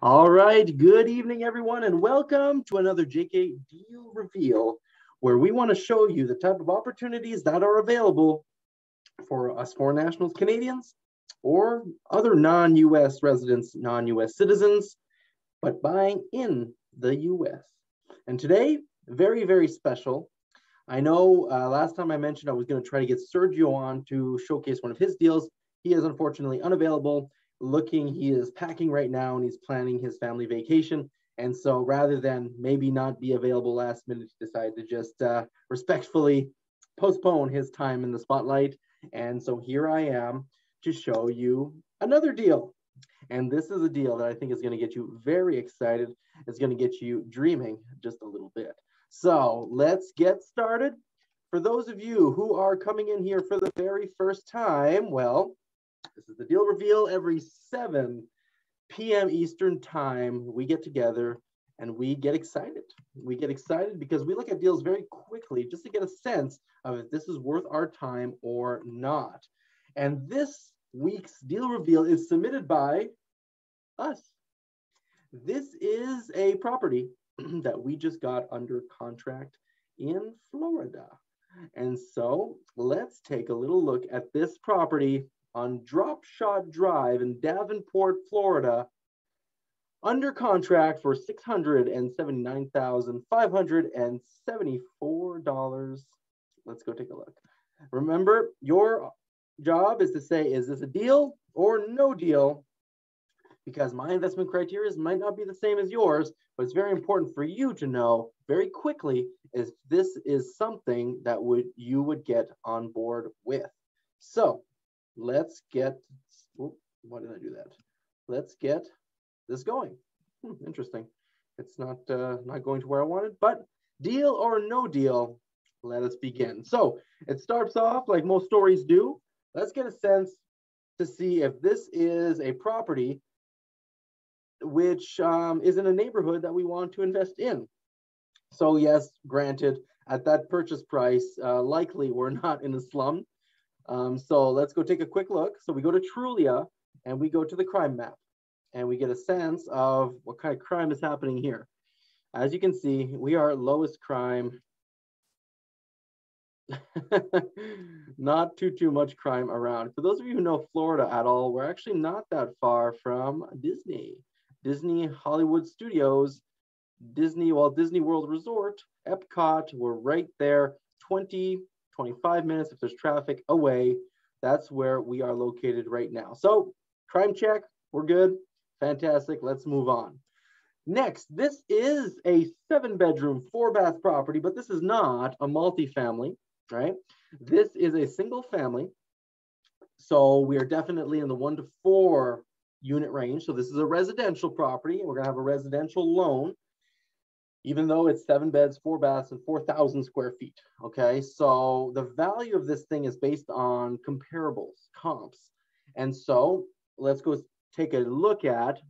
All right, good evening, everyone, and welcome to another JK Deal Reveal, where we want to show you the type of opportunities that are available for us foreign nationals, Canadians, or other non-US residents, non-US citizens, but buying in the US. And today, very, very special. I know last time I mentioned I was going to try to get Sergio on to showcase one of his deals. He is unfortunately unavailable. He is packing right now and he's planning his family vacation. And so rather than maybe not be available last minute, he decided to just respectfully postpone his time in the spotlight. And so here I am to show you another deal. And this is a deal that I think is going to get you very excited. It's going to get you dreaming just a little bit. So let's get started. For those of you who are coming in here for the very first time, well, this is the deal reveal. Every 7 p.m. Eastern time, we get together and we get excited. We get excited because we look at deals very quickly just to get a sense of if this is worth our time or not. And this week's deal reveal is submitted by us. This is a property that we just got under contract in Florida. And so let's take a little look at this property on Drop Shot Drive in Davenport, Florida, under contract for $679,574. Let's go take a look. Remember, your job is to say, is this a deal or no deal? Because my investment criteria might not be the same as yours, but it's very important for you to know very quickly if this is something that you would get on board with. So let's get, why did I do that? Let's get this going. Interesting. It's not going to where I wanted, but deal or no deal, let us begin. So it starts off like most stories do. Let's get a sense to see if this is a property which is in a neighborhood that we want to invest in. So yes, granted, at that purchase price, likely we're not in a slum. So let's go take a quick look. So we go to Trulia and we go to the crime map and we get a sense of what kind of crime is happening here. As you can see, we are lowest crime. Not too much crime around. For those of you who know Florida at all, we're actually not that far from Disney Hollywood Studios, Walt Disney World Resort, Epcot. We're right there, 25 minutes if there's traffic away. That's where we are located right now. So crime check, we're good. Fantastic. Let's move on. Next, this is a 7-bedroom, 4-bath property, but this is not a multifamily, right? This is a single family. So we are definitely in the 1 to 4 unit range. So this is a residential property. We're going to have a residential loan, even though it's 7 beds, 4 baths, and 4,000 square feet. Okay, so the value of this thing is based on comparables, comps. And so let's go take a look at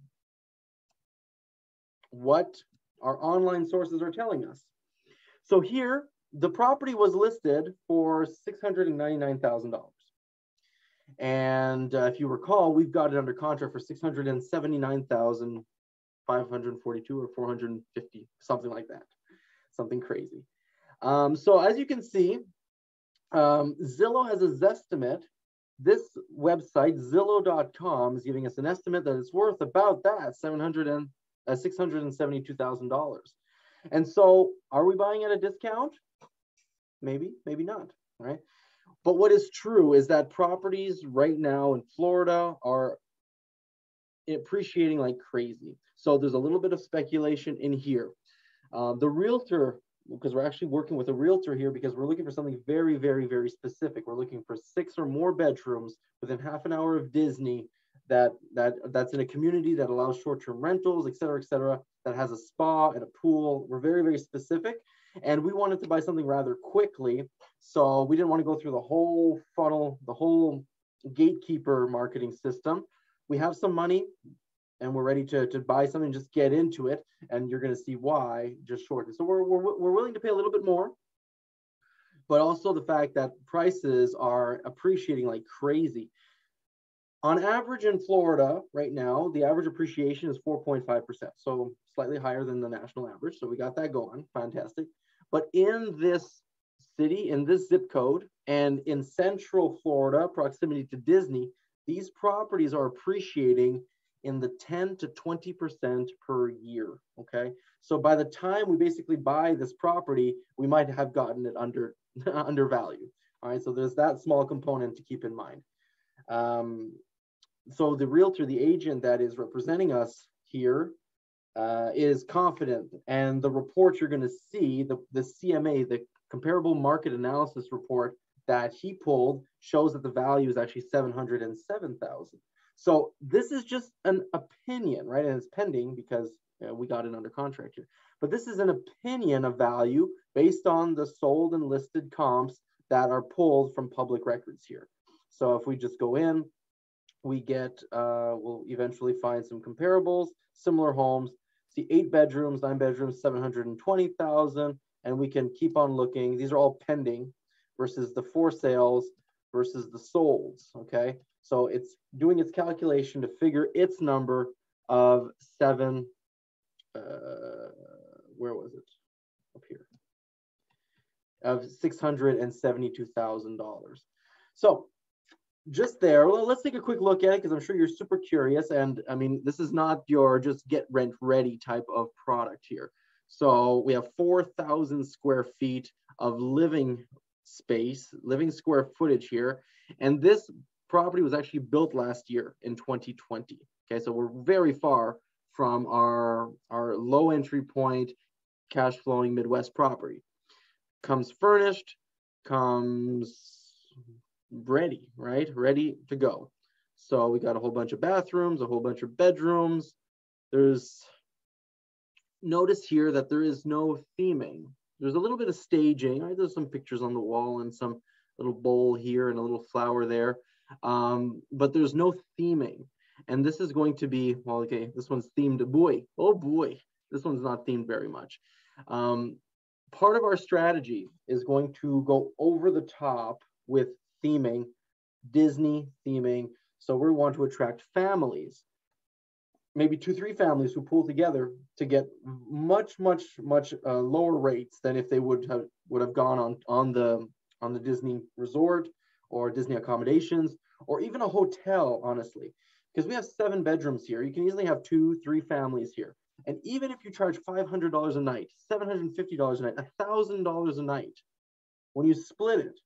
what our online sources are telling us. So here, the property was listed for $699,000. And if you recall, we've got it under contract for $679,542 or 450, something like that, something crazy. So as you can see, Zillow has a Zestimate. This website, Zillow.com, is giving us an estimate that it's worth about that $672,000. And so, are we buying at a discount? Maybe, maybe not, right? But what is true is that properties right now in Florida are appreciating like crazy. So there's a little bit of speculation in here. The realtor, because we're actually working with a realtor here because we're looking for something very, very, very specific. We're looking for 6 or more bedrooms within half an hour of Disney that's in a community that allows short-term rentals, et cetera, that has a spa and a pool. We're very, very specific. And we wanted to buy something rather quickly. So we didn't want to go through the whole funnel, the whole gatekeeper marketing system. We have some money and we're ready to buy something, just get into it. And you're going to see why just shortly. So we're willing to pay a little bit more, but also the fact that prices are appreciating like crazy. On average in Florida right now, the average appreciation is 4.5%, so slightly higher than the national average. So we got that going, fantastic. But in this city, in this zip code, and in Central Florida, proximity to Disney, these properties are appreciating in the 10 to 20% per year, okay? So by the time we basically buy this property, we might have gotten it undervalued, all right? So there's that small component to keep in mind. So the realtor, the agent that is representing us here, is confident, and the report you're going to see, the CMA, the Comparable Market Analysis report that he pulled, shows that the value is actually $707,000. So this is just an opinion, right? And it's pending because we got it under contract here. But this is an opinion of value based on the sold and listed comps that are pulled from public records here. So if we just go in, we get, we'll eventually find some comparables, similar homes, see 8 bedrooms, 9 bedrooms, 720,000, and we can keep on looking. These are all pending versus the for sales versus the solds, okay? So it's doing its calculation to figure its number of where was it? Up here. Of $672,000. So just there, well, let's take a quick look at it because I'm sure you're super curious. And I mean, this is not your just get rent ready type of product here. So we have 4,000 square feet of living space, living square footage here. And this property was actually built last year in 2020. Okay, so we're very far from our low entry point, cash flowing Midwest property. Comes furnished, comes ready, right? Ready to go. So we got a whole bunch of bathrooms, a whole bunch of bedrooms. Notice here that there is no theming. There's a little bit of staging, right? There's some pictures on the wall and some little bowl here and a little flower there. But there's no theming. And this is going to be, well, okay, this one's themed, boy, oh boy, this one's not themed very much. Part of our strategy is going to go over the top with theming, Disney theming. So we want to attract families, maybe 2-3 families who pull together to get much lower rates than if they would have gone on the Disney resort or Disney accommodations or even a hotel, honestly, because we have 7 bedrooms here. You can easily have 2-3 families here. And even if you charge $500 a night, $750 a night, $1,000 a night, when you split it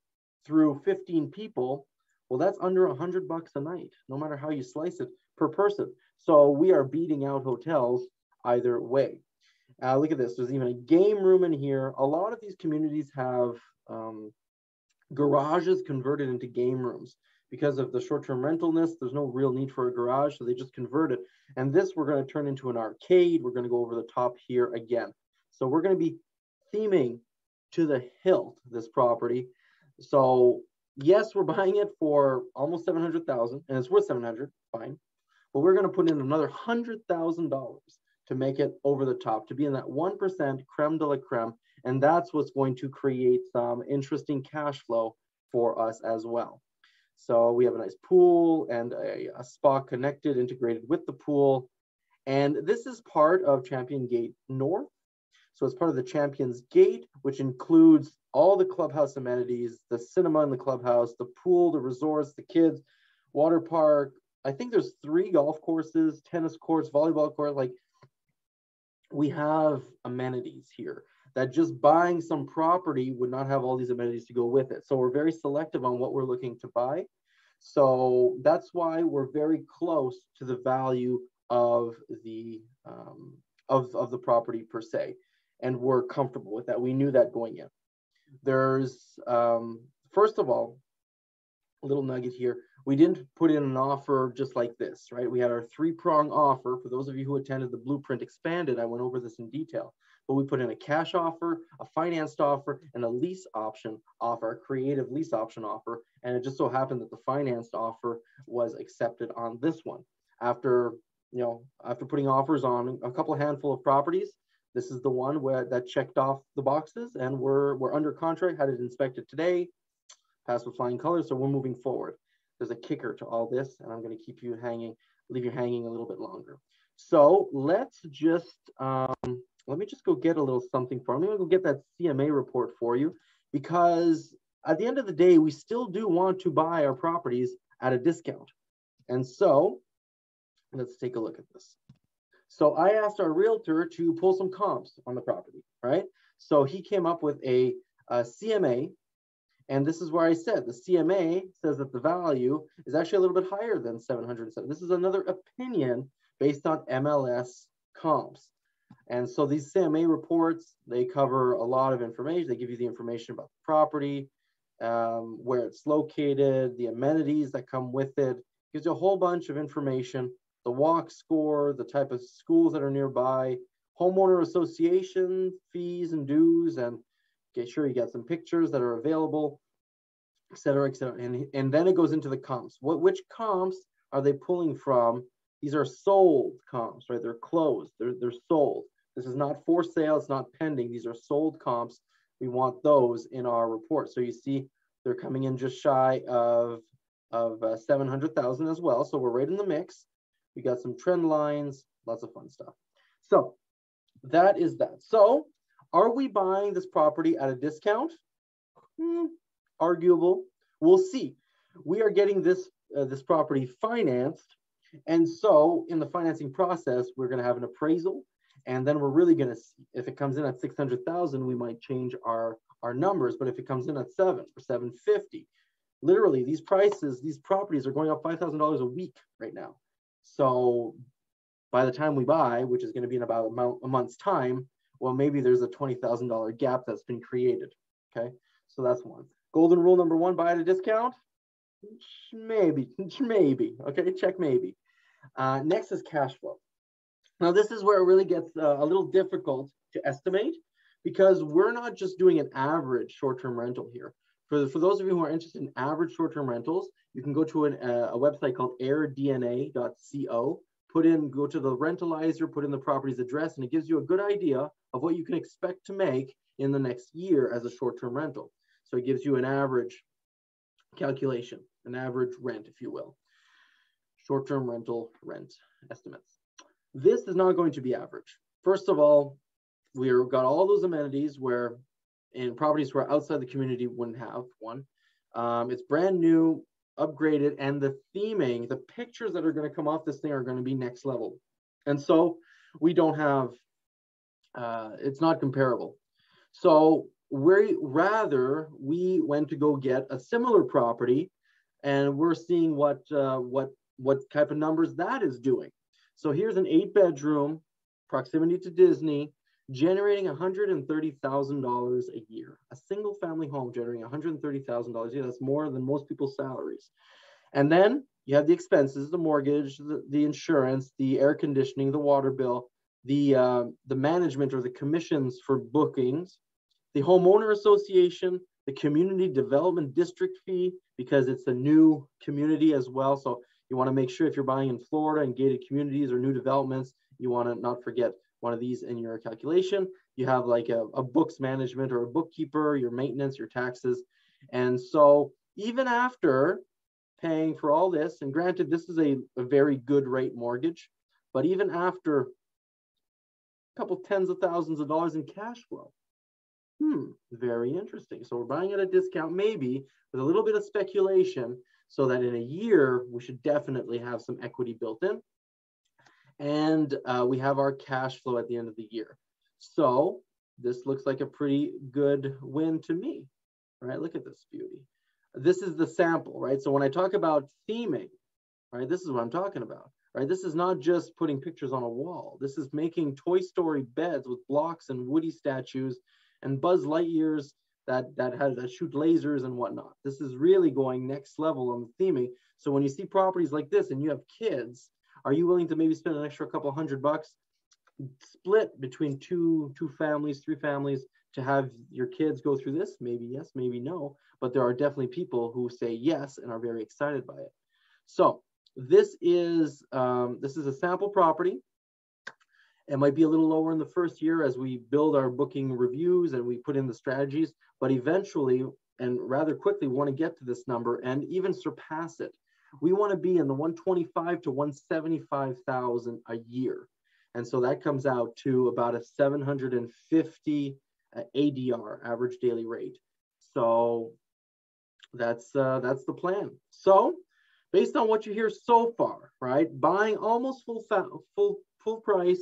through 15 people, well, that's under $100 a night, no matter how you slice it per person. So we are beating out hotels either way. Look at this. There's even a game room in here. A lot of these communities have garages converted into game rooms. Because of the short-term rentalness, there's no real need for a garage, so they just convert it. And this we're going to turn into an arcade. We're going to go over the top here again. So we're going to be theming to the hilt this property. So yes, we're buying it for almost $700,000, and it's worth $700,000, fine. But we're going to put in another $100,000 to make it over the top, to be in that 1% creme de la creme, and that's what's going to create some interesting cash flow for us as well. So we have a nice pool and a spa connected, integrated with the pool. And this is part of Champion Gate North. So it's part of the Champions Gate, which includes all the clubhouse amenities, the cinema in the clubhouse, the pool, the resorts, the kids, water park. I think there's 3 golf courses, tennis courts, volleyball court. Like, we have amenities here that just buying some property would not have all these amenities to go with it. So we're very selective on what we're looking to buy. So that's why we're very close to the value of the property per se. And we're comfortable with that. We knew that going in. There's, first of all, a little nugget here. We didn't put in an offer just like this, right? We had our 3-prong offer. For those of you who attended the Blueprint Expanded, I went over this in detail. But we put in a cash offer, a financed offer, and a lease option offer, a creative lease option offer. And it just so happened that the financed offer was accepted on this one. After putting offers on a couple handful of properties, this is the one that checked off the boxes, and we're under contract, had it inspected today, passed with flying colors, so we're moving forward. there's a kicker to all this, and I'm going to keep you hanging, leave you hanging a little bit longer. So let's just, let me just go get a little something for you. I'm going to go get that CMA report for you, because at the end of the day, we still do want to buy our properties at a discount. And so let's take a look at this. So I asked our realtor to pull some comps on the property, right? So he came up with a CMA, and this is where I said the CMA says that the value is actually a little bit higher than 707. This is another opinion based on MLS comps. And so these CMA reports, they cover a lot of information. They give you the information about the property, where it's located, the amenities that come with it. Gives you a whole bunch of information, the walk score, the type of schools that are nearby, homeowner association fees and dues, and get sure you get some pictures that are available, et cetera, et cetera. And then it goes into the comps. Which comps are they pulling from? These are sold comps, right? They're closed, they're sold. This is not for sale, it's not pending. These are sold comps. We want those in our report. So you see they're coming in just shy of 700,000 as well. So we're right in the mix. We got some trend lines, lots of fun stuff. So that is that. So are we buying this property at a discount? Arguable. We'll see. We are getting this property financed. And so in the financing process, we're going to have an appraisal. And then we're really going to see if it comes in at 600,000, we might change our numbers. But if it comes in at 7 or 750, literally these prices, these properties are going up $5,000 a week right now. So by the time we buy, which is going to be in about a month's time, well, maybe there's a $20,000 gap that's been created. Okay, so that's one. Golden rule number one: buy at a discount. Maybe. Okay, check maybe. Next is cash flow. Now this is where it really gets a little difficult to estimate, because we're not just doing an average short-term rental here. For those of you who are interested in average short-term rentals, you can go to a website called airdna.co. Go to the rentalizer, put in the property's address, and it gives you a good idea of what you can expect to make in the next year as a short-term rental. So it gives you an average calculation, an average rent, if you will. Short-term rental rent estimates. This is not going to be average. First of all, we've got all those amenities where in properties where outside the community wouldn't have one. It's brand new, upgraded, and the theming, the pictures that are going to come off this thing are going to be next level. And so we don't have, it's not comparable. So we went to go get a similar property, and we're seeing what type of numbers that is doing. So here's an 8-bedroom, proximity to Disney, generating $130,000 a year. A single family home generating $130,000 a year. That's more than most people's salaries. And then you have the expenses, the mortgage, the insurance, the air conditioning, the water bill, the management or the commissions for bookings, the homeowner association, the community development district fee, because it's a new community as well. So you want to make sure if you're buying in Florida and gated communities or new developments, you want to not forget one of these in your calculation. You have like a books management or a bookkeeper, your maintenance, your taxes. And so even after paying for all this, and granted, this is a very good rate mortgage, but even after a couple tens of thousands of dollars in cash flow, very interesting. So we're buying at a discount, maybe with a little bit of speculation, so that in a year, we should definitely have some equity built in. And we have our cash flow at the end of the year. So this looks like a pretty good win to me, right? Look at this beauty. This is the sample, right? So when I talk about theming, right, this is what I'm talking about, right? This is not just putting pictures on a wall. This is making Toy Story beds with blocks and Woody statues and Buzz Lightyears that shoot lasers and whatnot. This is really going next level on the theming. So when you see properties like this and you have kids, are you willing to maybe spend an extra couple $100 split between two families, 3 families to have your kids go through this? Maybe yes, maybe no, but there are definitely people who say yes and are very excited by it. So this is a sample property. It might be a little lower in the first year as we build our booking reviews and we put in the strategies, but eventually and rather quickly we want to get to this number and even surpass it. we want to be in the 125 to 175,000 a year. And so that comes out to about a 750 ADR, average daily rate. So that's the plan. So based on what you hear so far, right, buying almost full price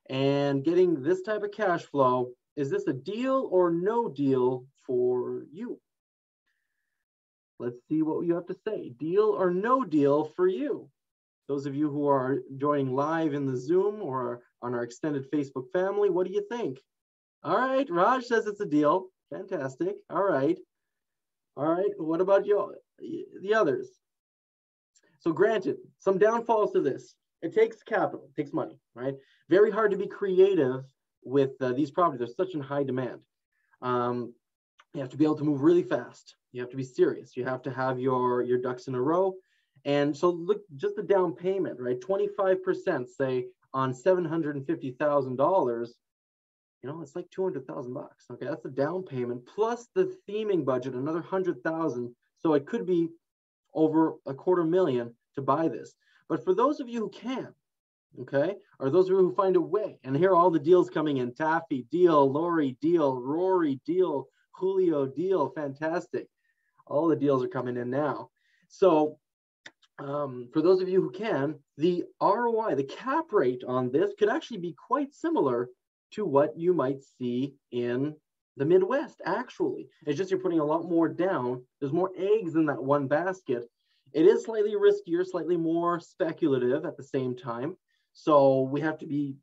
and getting this type of cash flow, is this a deal or no deal for you? Let's see what you have to say. Deal or no deal for you? Those of you who are joining live in the Zoom or on our extended Facebook family, what do you think? All right, Raj says it's a deal. Fantastic. All right. All right, what about you, the others? So granted, some downfalls to this. It takes capital, it takes money, right? Very hard to be creative with these properties. There's such in high demand. You have to be able to move really fast. You have to be serious. You have to have your ducks in a row. And so look, just the down payment, right? 25%, say, on $750,000, you know, it's like 200,000 bucks. Okay, that's the down payment plus the theming budget, another 100,000. So it could be over $250,000 to buy this. But for those of you who can, okay, or those of you who find a way, and here are all the deals coming in: Taffy deal, Lori deal, Rory deal, Julio deal, fantastic. All the deals are coming in now. So for those of you who can, the ROI, the cap rate on this could actually be quite similar to what you might see in the Midwest, actually. It's just you're putting a lot more down. There's more eggs in that one basket. It is slightly riskier, slightly more speculative at the same time. So we have to be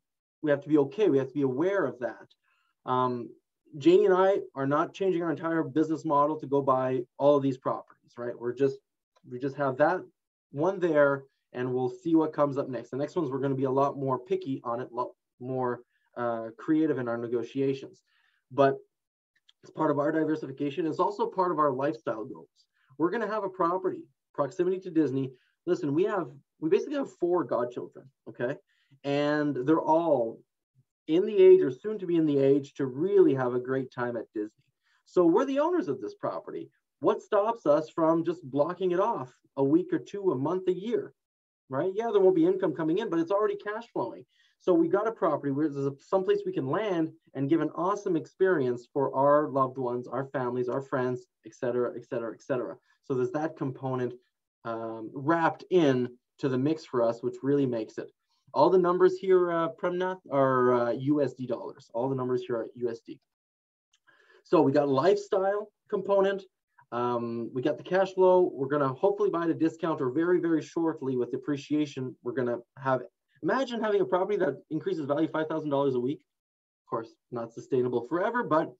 okay. We have to be aware of that. Janie and I are not changing our entire business model to go buy all of these properties, right? We just have that one there, and we'll see what comes up next. The next ones, we're going to be a lot more picky on it, a lot more creative in our negotiations. But it's part of our diversification. It's also part of our lifestyle goals. We're going to have a property, proximity to Disney. Listen, we basically have 4 godchildren, okay? And they're all in the age or soon to be in the age to really have a great time at Disney. So we're the owners of this property. What stops us from just blocking it off a week or two, a month, a year, right? Yeah, there won't be income coming in, but it's already cash flowing. So we got a property where there's someplace we can land and give an awesome experience for our loved ones, our families, our friends, et cetera, et cetera, et cetera. So there's that component wrapped in to the mix for us, which really makes it. All the numbers here, Premnath, are USD dollars. All the numbers here are USD. So we got a lifestyle component. We got the cash flow. We're going to hopefully buy at a discount, or very, very shortly with depreciation. We're going to have, imagine having a property that increases value $5,000 a week. Of course, not sustainable forever, but it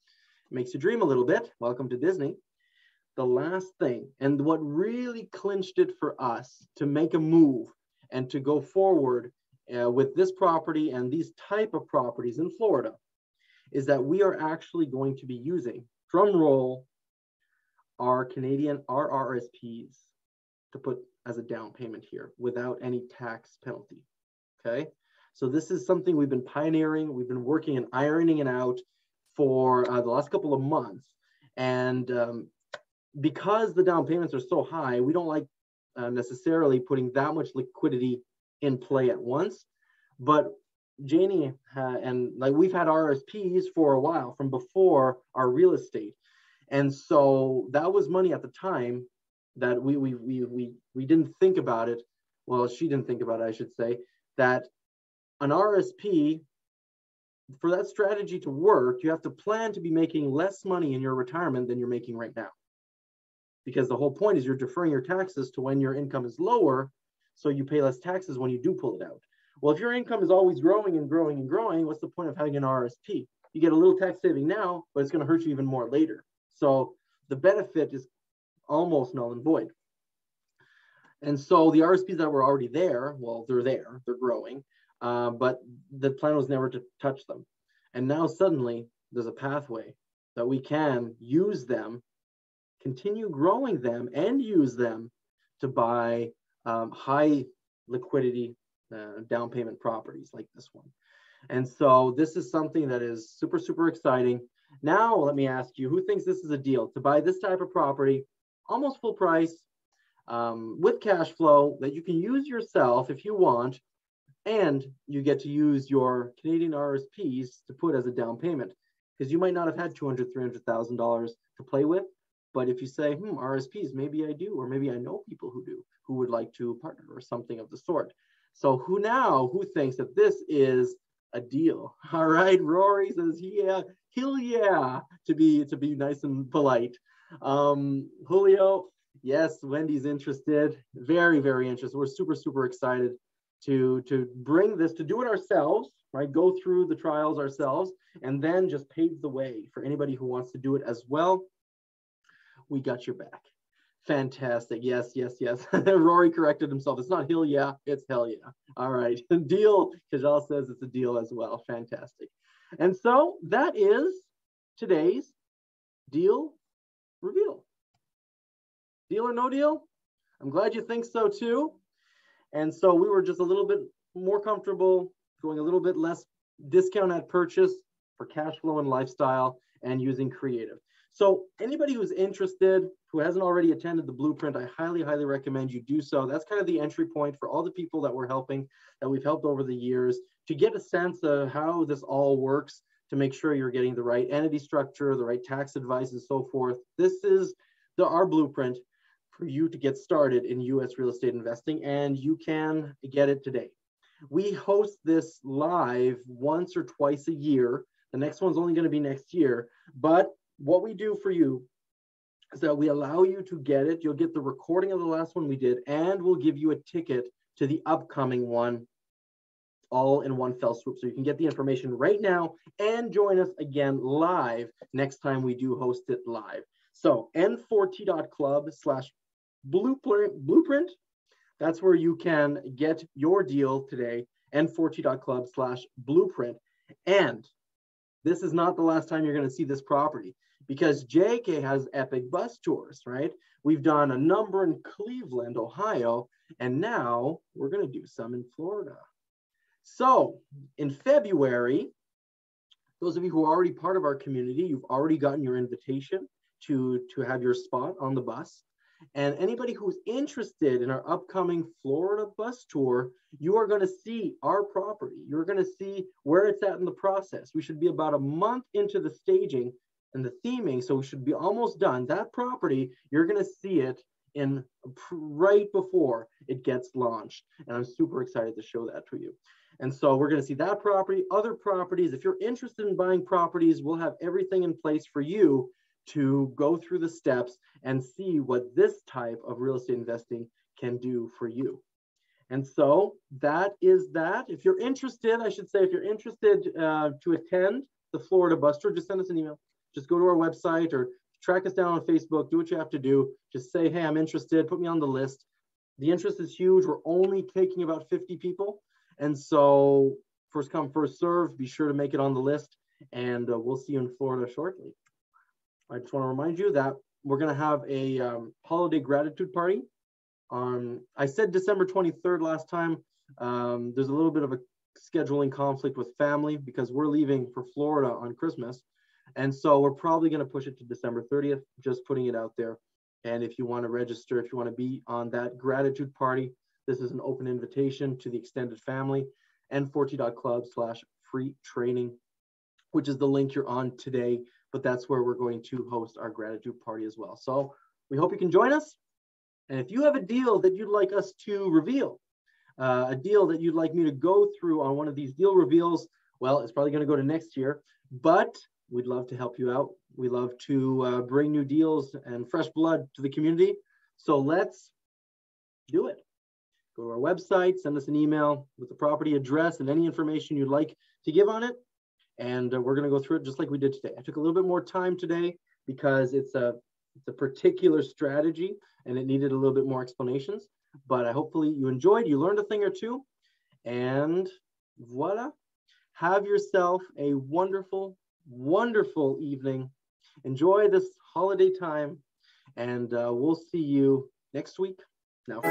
makes you dream a little bit. Welcome to Disney. The last thing, and what really clinched it for us to make a move and to go forward with this property and these type of properties in Florida, is that we are actually going to be using, drum roll, our RRSPs to put as a down payment here without any tax penalty, okay? So this is something we've been pioneering. We've been working and ironing it out for the last couple of months. And because the down payments are so high, we don't like necessarily putting that much liquidity in play at once. But Janie and like we've had RSPs for a while from before our real estate. And so that was money at the time that we didn't think about it. Well, she didn't think about it, I should say, that an RSP, for that strategy to work, you have to plan to be making less money in your retirement than you're making right now. Because the whole point is you're deferring your taxes to when your income is lower, so you pay less taxes when you do pull it out. Well, if your income is always growing and growing and growing, what's the point of having an RSP? You get a little tax saving now, but it's going to hurt you even more later. So the benefit is almost null and void. And so the RSPs that were already there, well, they're growing, but the plan was never to touch them. And now suddenly there's a pathway that we can use them, continue growing them, and use them to buy high liquidity down payment properties like this one. And so this is something that is super, super exciting. Now, let me ask you, who thinks this is a deal to buy this type of property, almost full price, with cash flow that you can use yourself if you want, and you get to use your Canadian RSPs to put as a down payment, because you might not have had $200,000, $300,000 to play with. But if you say, RSPs, maybe I do, or maybe I know people who do, who would like to partner or something of the sort. So who thinks that this is a deal? All right, Rory says, yeah, hell yeah, to be nice and polite. Julio, yes, Wendy's interested, very, very interested. We're super, super excited to bring this, to do it ourselves, right? Go through the trials ourselves, and then just pave the way for anybody who wants to do it as well. We got your back. Fantastic. Yes, yes, yes. Rory corrected himself. It's not hill yeah, it's hell yeah. All right. Deal. Kajal says it's a deal as well. Fantastic. And so that is today's deal reveal. Deal or no deal? I'm glad you think so too. And so we were just a little bit more comfortable going a little bit less discount at purchase for cash flow and lifestyle and using creative. So anybody who's interested, who hasn't already attended the blueprint, I highly, highly recommend you do so. That's kind of the entry point for all the people that we're helping, that we've helped over the years, to get a sense of how this all works, to make sure you're getting the right entity structure, the right tax advice, and so forth. This is our blueprint for you to get started in U.S. real estate investing, and you can get it today. We host this live once or twice a year. The next one's only going to be next year, but what we do for you is that we allow you to get it. You'll get the recording of the last one we did, and we'll give you a ticket to the upcoming one, all in one fell swoop. So you can get the information right now and join us again live next time we do host it live. So n4t.club/blueprint. That's where you can get your deal today, n4t.club/blueprint. And this is not the last time you're going to see this property, because JK has epic bus tours, right? We've done a number in Cleveland, Ohio, and now we're going to do some in Florida. So in February, those of you who are already part of our community, you've already gotten your invitation to have your spot on the bus. And anybody who's interested in our upcoming Florida bus tour, you are going to see our property. You're going to see where it's at in the process. We should be about a month into the staging and the theming, so we should be almost done. That property, you're going to see it in right before it gets launched. And I'm super excited to show that to you. And so we're going to see that property, other properties. If you're interested in buying properties, we'll have everything in place for you to go through the steps and see what this type of real estate investing can do for you. And so that is that. If you're interested, I should say, if you're interested to attend the Florida bus tour, just send us an email. Just go to our website or track us down on Facebook. Do what you have to do. Just say, hey, I'm interested. Put me on the list. The interest is huge. We're only taking about 50 people. And so first come, first serve. Be sure to make it on the list. And we'll see you in Florida shortly. I just want to remind you that we're going to have a holiday gratitude party on, I said December 23rd last time. There's a little bit of a scheduling conflict with family because we're leaving for Florida on Christmas. And so we're probably going to push it to December 30th, just putting it out there. And if you want to register, if you want to be on that gratitude party, this is an open invitation to the extended family, n4t.club/free training, which is the link you're on today. But that's where we're going to host our gratitude party as well. So we hope you can join us. And if you have a deal that you'd like us to reveal, a deal that you'd like me to go through on one of these deal reveals, well, it's probably going to go to next year, but we'd love to help you out. We love to bring new deals and fresh blood to the community. So let's do it. Go to our website, send us an email with the property address and any information you'd like to give on it. And we're going to go through it just like we did today. I took a little bit more time today because it's a particular strategy and it needed a little bit more explanations. But hopefully you enjoyed, you learned a thing or two. And voila, have yourself a wonderful, wonderful evening. Enjoy this holiday time. And we'll see you next week. Now.